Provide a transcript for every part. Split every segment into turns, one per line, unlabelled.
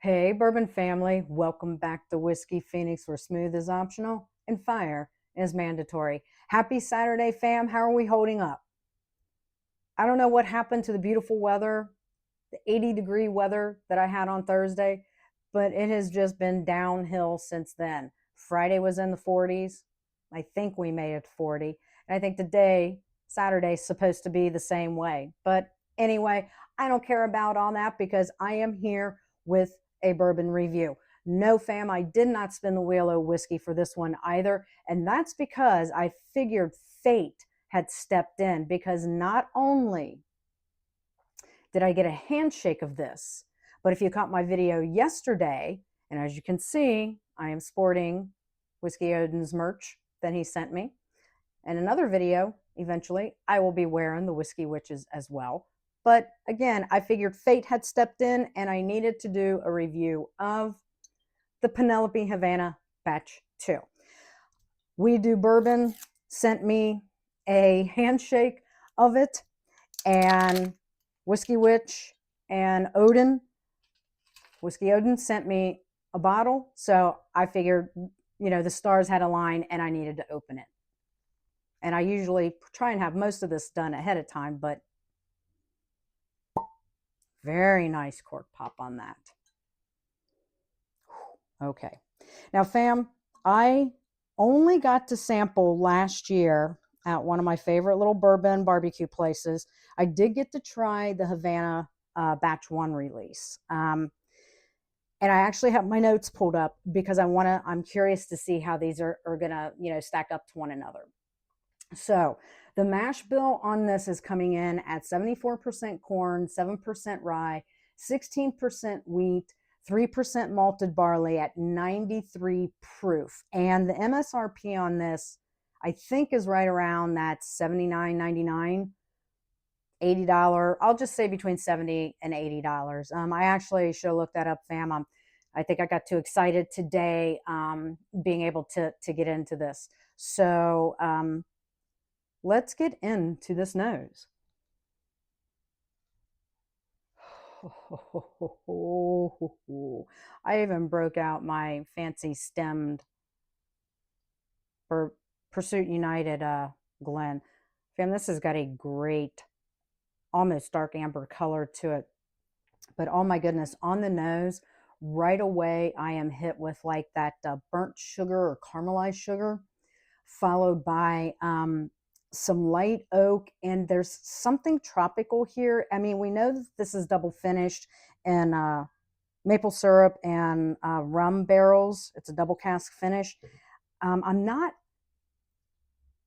Hey, Bourbon family, welcome back to Whiskey Phoenix, where smooth is optional and fire is mandatory. Happy Saturday, fam. How are we holding up? I don't know what happened to the beautiful weather, the 80-degree weather that I had on Thursday, but it has just been downhill since then. Friday was in the 40s. I think we made it 40. And I think today, Saturday, is supposed to be the same way. But anyway, I don't care about all that because I am here with a bourbon review. No, fam, I did not spin the wheel of whiskey for this one either. And that's because I figured fate had stepped in, because not only did I get a handshake of this, but if you caught my video yesterday, and as you can see, I am sporting Whiskey Odin's merch that he sent me. And another video, eventually, I will be wearing the Whiskey Witches as well. But again, I figured fate had stepped in and I needed to do a review of the Penelope Havana Batch 2. We Do Bourbon sent me a handshake of it, and Whiskey Witch and Whiskey Odin sent me a bottle. So I figured, the stars had aligned and I needed to open it. And I usually try and have most of this done ahead of time, but very nice cork pop on that. Okay. Now, fam, I only got to sample last year at one of my favorite little bourbon barbecue places. I did get to try the Havana Batch 1 release. And I actually have my notes pulled up because I'm curious to see how these are going to, stack up to one another. So the mash bill on this is coming in at 74% corn, 7% rye, 16% wheat, 3% malted barley at 93 proof. And the MSRP on this, I think, is right around that $79.99, $80. I'll just say between $70 and $80. I actually should have looked that up, fam. I think I got too excited today being able to get into this. So let's get into this nose. I even broke out my fancy stemmed Pursuit United Glen. Fam, this has got a great, almost dark amber color to it. But oh my goodness, on the nose, right away, I am hit with like that burnt sugar or caramelized sugar, followed by some light oak, and there's something tropical here. I mean, we know that this is double finished in maple syrup and rum barrels. It's a double cask finish. I'm not,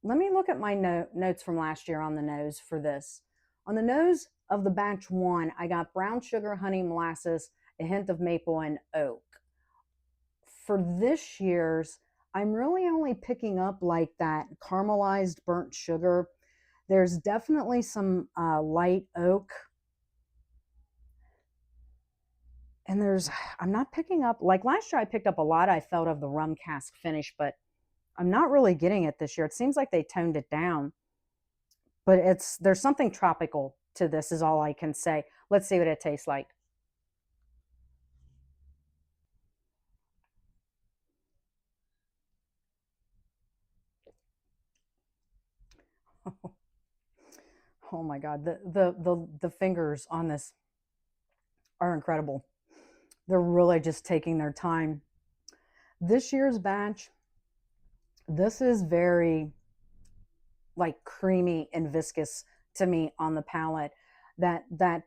let me look at my notes from last year on the nose for this. On the nose of the batch 1, I got brown sugar, honey, molasses, a hint of maple and oak. For this year's, I'm really only picking up like that caramelized burnt sugar. There's definitely some light oak. And I'm not picking up, like last year I picked up a lot, I felt, of the rum cask finish, but I'm not really getting it this year. It seems like they toned it down. But there's something tropical to this is all I can say. Let's see what it tastes like. Oh my God, the fingers on this are incredible. They're really just taking their time. This year's batch, this is very like creamy and viscous to me on the palate. That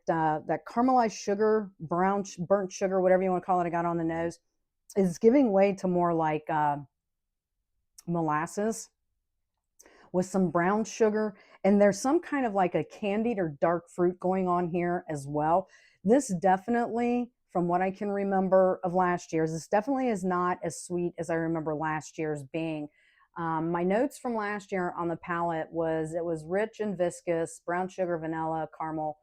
caramelized sugar, brown burnt sugar, whatever you want to call it, I got on the nose, is giving way to more like molasses with some brown sugar, and there's some kind of like a candied or dark fruit going on here as well. This definitely, from what I can remember of last year's, this definitely is not as sweet as I remember last year's being. My notes from last year on the palate was it was rich and viscous, brown sugar, vanilla, caramel,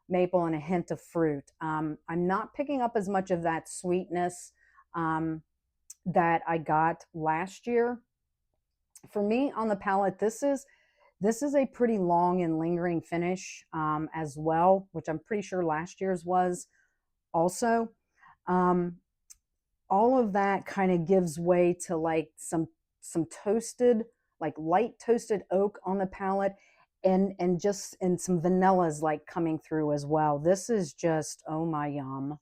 maple, and a hint of fruit. I'm not picking up as much of that sweetness that I got last year. For me on the palate, this is a pretty long and lingering finish as well, which I'm pretty sure last year's was also. Um, all of that kind of gives way to like some toasted, like light toasted oak on the palate, and some vanillas like coming through as well. This is just, oh my yum.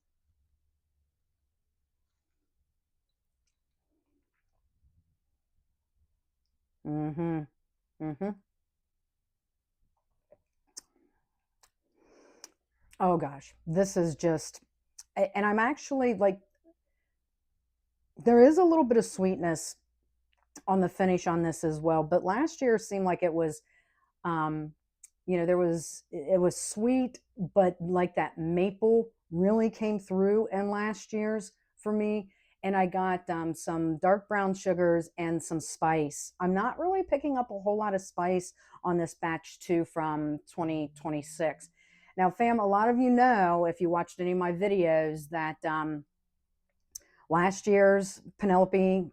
Mm-hmm. Mm-hmm. Oh gosh, this is just, and I'm actually like, there is a little bit of sweetness on the finish on this as well. But last year seemed like it was, um, there was, it was sweet, but like that maple really came through in last year's for me. And I got some dark brown sugars and some spice. I'm not really picking up a whole lot of spice on this batch two from 2026. Now, fam, a lot of you know, if you watched any of my videos, that last year's Penelope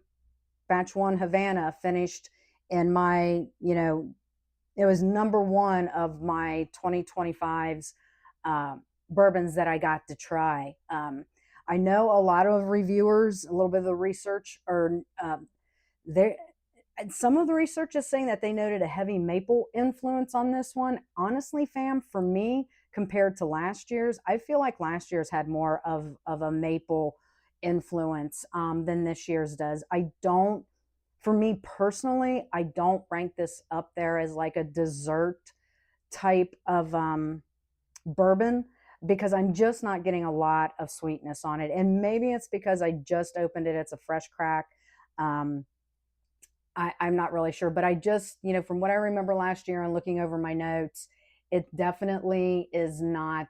batch one Havana finished in my, it was number one of my 2025's uh, bourbons that I got to try. I know a lot of reviewers, a little bit of the research, or they some of the research is saying that they noted a heavy maple influence on this one. Honestly, fam, for me, compared to last year's, I feel like last year's had more of a maple influence than this year's does. I don't, for me personally, I don't rank this up there as like a dessert type of bourbon, because I'm just not getting a lot of sweetness on it. And maybe it's because I just opened it, it's a fresh crack. Um, I'm not really sure, but I just, from what I remember last year and looking over my notes, it definitely is not.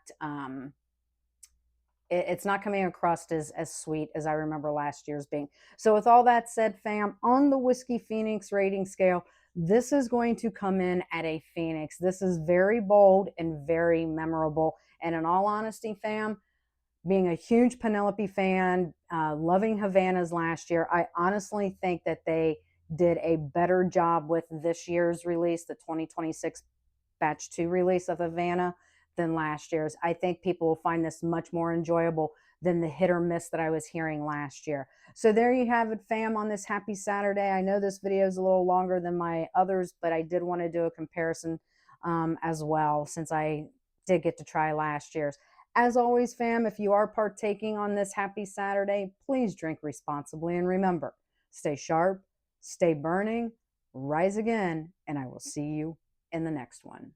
It's not coming across as sweet as I remember last year's being. So, with all that said, fam, on the Whiskey Phoenix rating scale, this is going to come in at a Phoenix. This is very bold and very memorable. And in all honesty, fam, being a huge Penelope fan, loving Havana's last year, I honestly think that they did a better job with this year's release, the 2026 batch two release of Havana, than last year's. I think people will find this much more enjoyable than the hit or miss that I was hearing last year. So there you have it, fam, on this happy Saturday. I know this video is a little longer than my others, but I did want to do a comparison as well, since I did get to try last year's. As always, fam, if you are partaking on this happy Saturday, please drink responsibly and remember, stay sharp, stay burning, rise again, and I will see you in the next one.